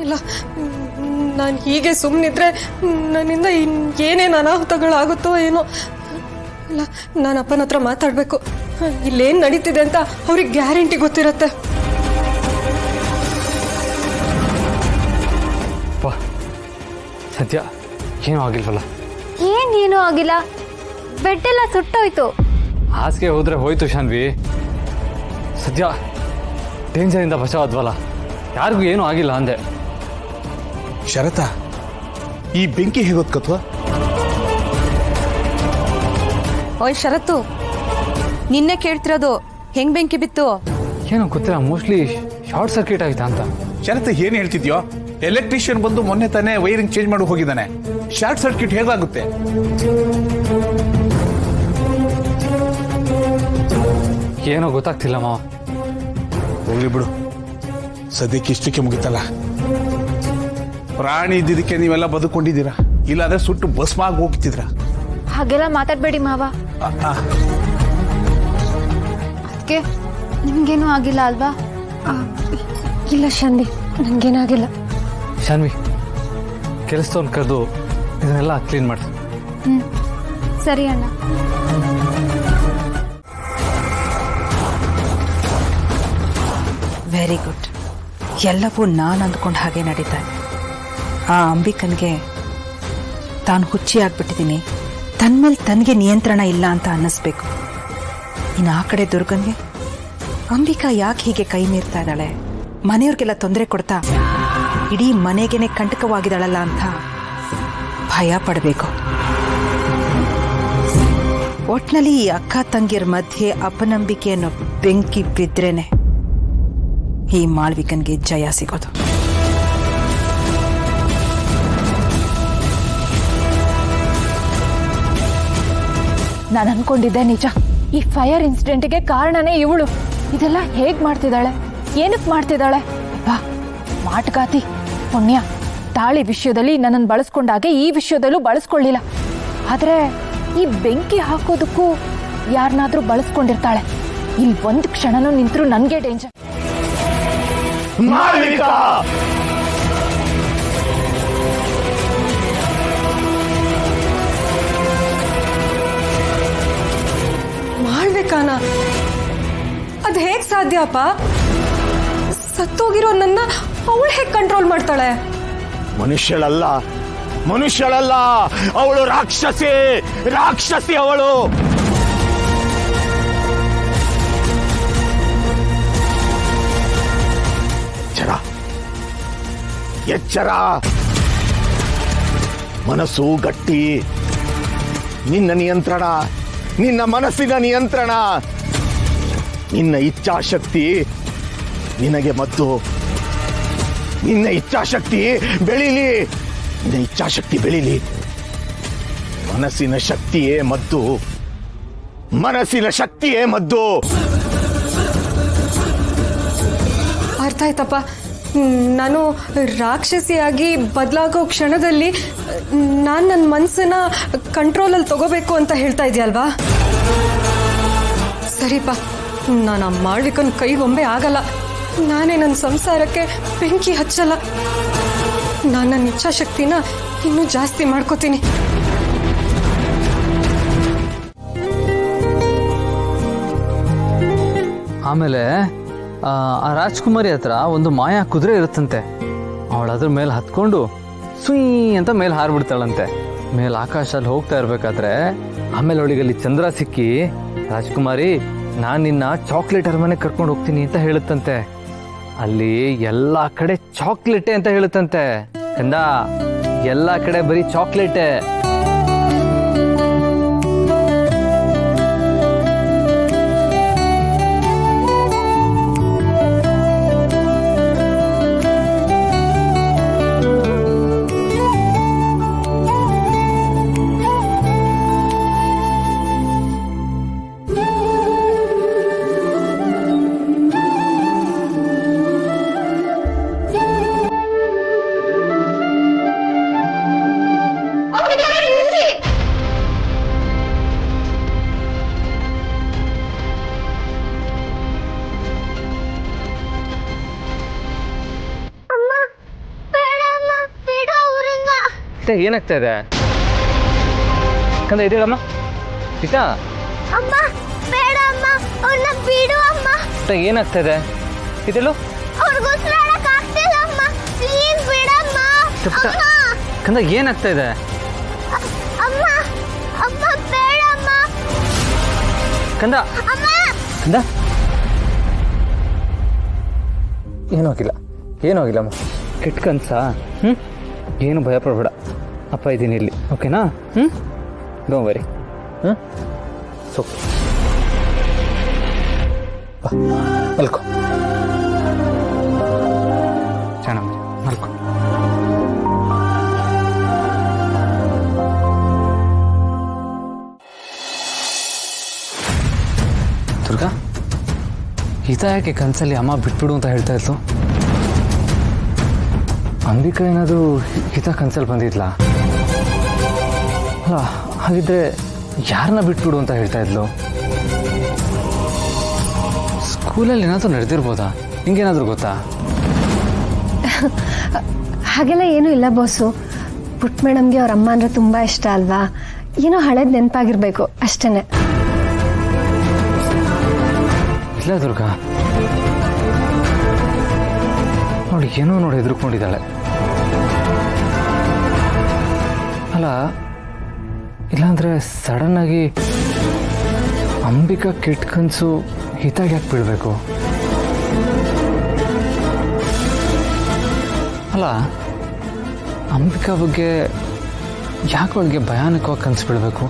ಅಲ್ಲ, ನಾನು ಹೀಗೆ ಸುಮ್ಮನಿದ್ರೆ ನನ್ನಿಂದ ಏನೇನು ಅನಾಹುತಗಳಾಗುತ್ತೋ ಏನೋ. ಅಲ್ಲ, ನಾನು ಅಪ್ಪನ ಹತ್ರ ಮಾತಾಡಬೇಕು. ಇಲ್ಲೇನು ನಡೀತಿದೆ ಅಂತ ಅವ್ರಿಗೆ ಗ್ಯಾರಂಟಿ ಗೊತ್ತಿರತ್ತೆ. ಸದ್ಯ ಏನೂ ಆಗಿಲ್ವಲ್ಲ? ಏನೂ ಆಗಿಲ್ಲ, ಬೆಡ್ ಎಲ್ಲ ಸುಟ್ಟೋಯ್ತು. ಹಾಸಿಗೆ ಹೋದ್ರೆ ಹೋಯ್ತು ಶಾನ್ವಿ. ಸದ್ಯ ಡೇಂಜರಿಂದ ಬಚಾವಾದ್ವಲ್ಲ, ಯಾರಿಗೂ ಏನೂ ಆಗಿಲ್ಲ ಅಂದೆ. ಶರತ, ಈ ಬೆಂಕಿ ಹೇಗೊತ್ಕತ್ವ? ಓಯ್ ಶರತ್ತು, ನಿನ್ನೆ ಕೇಳ್ತಿರೋದು ಹೆಂಗ್ ಬೆಂಕಿ ಬಿತ್ತು? ಏನೋ ಗೊತ್ತಿಲ್ಲ, ಮೋಸ್ಟ್ಲಿ ಶಾರ್ಟ್ ಸರ್ಕ್ಯೂಟ್ ಆಯ್ತಾ ಅಂತ. ಶರತ, ಏನ್ ಹೇಳ್ತಿದ್ಯೋ? ಎಲೆಕ್ಟ್ರಿಷಿಯನ್ ಬಂದು ಮೊನ್ನೆ ತಾನೇ ವೈರಿಂಗ್ ಚೇಂಜ್ ಮಾಡಿ ಹೋಗಿದ್ದಾನೆ. ಶಾರ್ಟ್ ಸರ್ಕ್ಯೂಟ್ ಹೇಗಾಗುತ್ತೆ? ಏನೋ ಗೊತ್ತಾಗ್ತಿಲ್ಲ ಮಾವ. ಹೋಗ್ಲಿ ಬಿಡು, ಸದ್ಯಕ್ಕೆ ಇಷ್ಟಕ್ಕೆ ಮುಗಿತಲ್ಲ. ಪ್ರಾಣಿ ಇದ್ದಿದ್ದಕ್ಕೆ ನೀವೆಲ್ಲ ಬದುಕೊಂಡಿದ್ದೀರಾ, ಇಲ್ಲಾದ್ರೆ ಸುಟ್ಟು ಭಸ್ಮ ಆಗಿ ಹೋಗ್ತಿದ್ರ. ಹಾಗೆಲ್ಲ ಮಾತಾಡ್ಬೇಡಿ ಮಾವ. ಅದಕ್ಕೆ ನಿಮ್ಗೇನು ಆಗಿಲ್ಲ ಅಲ್ವಾ? ಇಲ್ಲ ಶಾನ್ವಿ, ನನಗೇನಾಗಿಲ್ಲ. ಶಾನ್ವಿ, ಕೆಲಸದವ್ನು ಕರೆದು ಇದನ್ನೆಲ್ಲ ಕ್ಲೀನ್ ಮಾಡಿಸಿ. ಸರಿ ಅಣ್ಣ. Very good. ಎಲ್ಲವೂ ನಾನು ಅಂದ್ಕೊಂಡು ಹಾಗೆ ನಡೀತಾ ಇದೆ. ಆ ಅಂಬಿಕನ್ಗೆ ತಾನು ಹುಚ್ಚಿ ಆಗ್ಬಿಟ್ಟಿದ್ದೀನಿ, ತನ್ನ ಮೇಲೆ ತನಗೆ ನಿಯಂತ್ರಣ ಇಲ್ಲ ಅಂತ ಅನ್ನಿಸ್ಬೇಕು. ಇನ್ನು ಆ ಕಡೆ ದುರ್ಗನ್ಗೆ ಅಂಬಿಕಾ ಯಾಕೆ ಹೀಗೆ ಕೈ ಮೀರ್ತಾ ಇದ್ದಾಳೆ, ಮನೆಯವ್ರಿಗೆಲ್ಲ ತೊಂದರೆ ಕೊಡ್ತಾ ಇಡೀ ಮನೆಗೇನೆ ಕಂಟಕವಾಗಿದ್ದಾಳಲ್ಲ ಅಂತ ಭಯ ಪಡಬೇಕು. ಒಟ್ನಲ್ಲಿ ಈ ಅಕ್ಕ ತಂಗಿಯರ ಮಧ್ಯೆ ಅಪನಂಬಿಕೆಯನ್ನು ಬೆಂಕಿ ಬಿದ್ರೇನೆ ಈ ಮಾಳ್ವಿಕನ್ಗೆ ಜಯ ಸಿಗೋದು. ನಾನು ಅನ್ಕೊಂಡಿದ್ದೆ ನಿಜ, ಈ ಫೈರ್ ಇನ್ಸಿಡೆಂಟ್ಗೆ ಕಾರಣನೇ ಇವಳು. ಇದೆಲ್ಲ ಹೇಗ್ ಮಾಡ್ತಿದ್ದಾಳೆ, ಏನಕ್ಕೆ ಮಾಡ್ತಿದ್ದಾಳೆ? ಅಬ್ಬಾ ಮಾಟಗಾತಿ, ಪುಣ್ಯ. ತಾಳಿ ವಿಷಯದಲ್ಲಿ ನನ್ನನ್ನು ಬಳಸ್ಕೊಂಡಾಗೆ ಈ ವಿಷಯದಲ್ಲೂ ಬಳಸ್ಕೊಳ್ಳಿಲ್ಲ. ಆದ್ರೆ ಈ ಬೆಂಕಿ ಹಾಕೋದಕ್ಕೂ ಯಾರನ್ನಾದ್ರೂ ಬಳಸ್ಕೊಂಡಿರ್ತಾಳೆ. ಇಲ್ಲಿ ಒಂದು ಕ್ಷಣನೂ ನಿಂತರೂ ನನ್ಗೆ ಡೇಂಜರ್. ಮಾಡ್ಬೇಕಾನ? ಅದ್ ಹೇಗ್ ಸಾಧ್ಯ ಅಪ್ಪ? ಸತ್ತೋಗಿರೋ ನನ್ನ ಅವಳು ಹೇಗ್ ಕಂಟ್ರೋಲ್ ಮಾಡ್ತಾಳೆ? ಮನುಷ್ಯಳಲ್ಲ ಅವಳು, ರಾಕ್ಷಸಿ ಅವಳು. ಎಚ್ಚರ, ಮನಸ್ಸು ಗಟ್ಟಿ. ನಿನ್ನ ನಿಯಂತ್ರಣ, ನಿನ್ನ ಮನಸ್ಸಿನ ನಿಯಂತ್ರಣ, ನಿನ್ನ ಇಚ್ಛಾಶಕ್ತಿ ನಿನಗೆ ಮದ್ದು. ನಿನ್ನ ಇಚ್ಛಾಶಕ್ತಿ ಬೆಳೀಲಿ, ಮನಸ್ಸಿನ ಶಕ್ತಿಯೇ ಮದ್ದು. ಅರ್ಥ ಆಯ್ತಪ್ಪ. ನಾನು ರಾಕ್ಷಸಿಯಾಗಿ ಬದಲಾಗೋ ಕ್ಷಣದಲ್ಲಿ ನಾನು ನನ್ನ ಮನಸ್ಸನ್ನ ಕಂಟ್ರೋಲಲ್ಲಿ ತಗೋಬೇಕು ಅಂತ ಹೇಳ್ತಾ ಇದೆಯಲ್ವಾ? ಸರಿಪ್ಪ, ನಾನು ಆ ಮಾಳ್ವಿಕನ್ ಕೈಗೊಂಬೆ ಆಗಲ್ಲ. ನಾನೇ ನನ್ನ ಸಂಸಾರಕ್ಕೆ ಬೆಂಕಿ ಹಚ್ಚಲ್ಲ. ನಾನು ನನ್ನ ಇಚ್ಛಾಶಕ್ತಿನ ಇನ್ನೂ ಜಾಸ್ತಿ ಮಾಡ್ಕೋತೀನಿ. ಆಮೇಲೆ ಆ ರಾಜ್ಕುಮಾರಿ ಹತ್ರ ಒಂದು ಮಾಯಾ ಕುದುರೆ ಇರುತ್ತಂತೆ. ಅವಳು ಅದ್ರ ಮೇಲೆ ಹತ್ಕೊಂಡು ಸುಯ್ ಅಂತ ಮೇಲೆ ಹಾರ್ಬಿಡ್ತಾಳಂತೆ. ಮೇಲೆ ಆಕಾಶದಲ್ಲಿ ಹೋಗ್ತಾ ಇರ್ಬೇಕಾದ್ರೆ ಆಮೇಲೆ ಅವಳಿಗಲ್ಲಿ ಚಂದ್ರ ಸಿಕ್ಕಿ, ರಾಜ್ಕುಮಾರಿ ನಾನು ನಿನ್ನ ಚಾಕ್ಲೇಟ್ ಅರಮನೆ ಕರ್ಕೊಂಡು ಹೋಗ್ತೀನಿ ಅಂತ ಹೇಳುತ್ತಂತೆ. ಅಲ್ಲಿ ಎಲ್ಲ ಕಡೆ ಚಾಕ್ಲೇಟೆ ಅಂತ ಹೇಳುತ್ತಂತೆ. ಕಂದ, ಎಲ್ಲ ಕಡೆ ಬರೀ ಚಾಕ್ಲೇಟೆ. Oh my God! ಏನಾಗ್ತಾ ಇದೆ ಕಂದ ಇದೇಳಮ್ಮ ಸೀತಾ ಅಮ್ಮ ಬೇಡ ಅಮ್ಮ ಅವ್ರನ್ನ ಬಿಡು ಅಮ್ಮ ಏನಾಗ್ತಾ ಇದೆ ಇದೆಲ್ಲೋ ಅವ್ರಿಗೆ ಉಸಿರಾಡಕ್ ಆಗ್ತಿಲ್ಲ ಅಮ್ಮ ಪ್ಲೀಸ್ ಬಿಡಮ್ಮ ಕಂದ ಏನಾಗ್ತಾ ಇದೆ ಅಮ್ಮ ಅಮ್ಮ ಬೇಡ ಅಮ್ಮ ಕಂದ ಅಮ್ಮ ಕಂದ ಏನೂ ಆಗಿಲ್ಲಮ್ಮ ಕೆಟ್ಟ ಕನ್ಸ ಏನು ಭಯ ಪಡಬೇಡ ಅಪ್ಪ ಇದ್ದೀನಿ ಇಲ್ಲಿ ಓಕೆನಾ ಡೋಂಟ್ ವರಿ ಸೊ ಮಲ್ಕೋ ಚೆನ್ನಾಗಿ ಮಲ್ಕೋ ದುರ್ಗಾ ಹಿತ ಯಾಕೆ ಕನಸಲ್ಲಿ ಅಮ್ಮ ಬಿಟ್ಬಿಡು ಅಂತ ಹೇಳ್ತಾ ಇತ್ತು ಅಂಬಿಕಾ ಏನಾದರೂ ಹಿತ ಕನಸಲ್ಲಿ ಬಂದಿದ್ಲ ಅಲ್ಲ ಹಾಗಿದ್ರೆ ಯಾರನ್ನ ಬಿಟ್ಬಿಡು ಅಂತ ಹೇಳ್ತಾ ಇದ್ಲು ಸ್ಕೂಲಲ್ಲಿ ಏನಾದರೂ ನಡೆದಿರ್ಬೋದಾ ನಿಂಗೇನಾದರೂ ಗೊತ್ತಾ ಹಾಗೆಲ್ಲ ಏನೂ ಇಲ್ಲ ಬಾಸು ಪುಟ್ಟ ಮೇಡಮ್ಗೆ ಅವ್ರ ಅಮ್ಮ ಅಂದರೆ ತುಂಬ ಇಷ್ಟ ಅಲ್ವಾ ಏನೋ ಹಳೇದು ನೆನಪಾಗಿರ್ಬೇಕು ಅಷ್ಟೇ. ಇಲ್ಲ ದುರ್ಗಾ ನೋಡಿ ಏನೋ ನೋಡಿ ಹೆದರ್ಕೊಂಡಿದ್ದಾಳೆ ಅಲ್ಲ ಇಲ್ಲಾಂದ್ರೆ ಸಡನ್ ಆಗಿ ಅಂಬಿಕಾ ಕೆಟ್ಟ ಕನಸು ಹಿತಾಗಿ ಯಾಕೆ ಬೀಳ್ಬೇಕು ಅಲ್ಲ ಅಂಬಿಕಾ ಬಗ್ಗೆ ಯಾಕೆ ಅವಳಿಗೆ ಭಯಾನಕವಾಗಿ ಕನಸು ಬೀಳಬೇಕು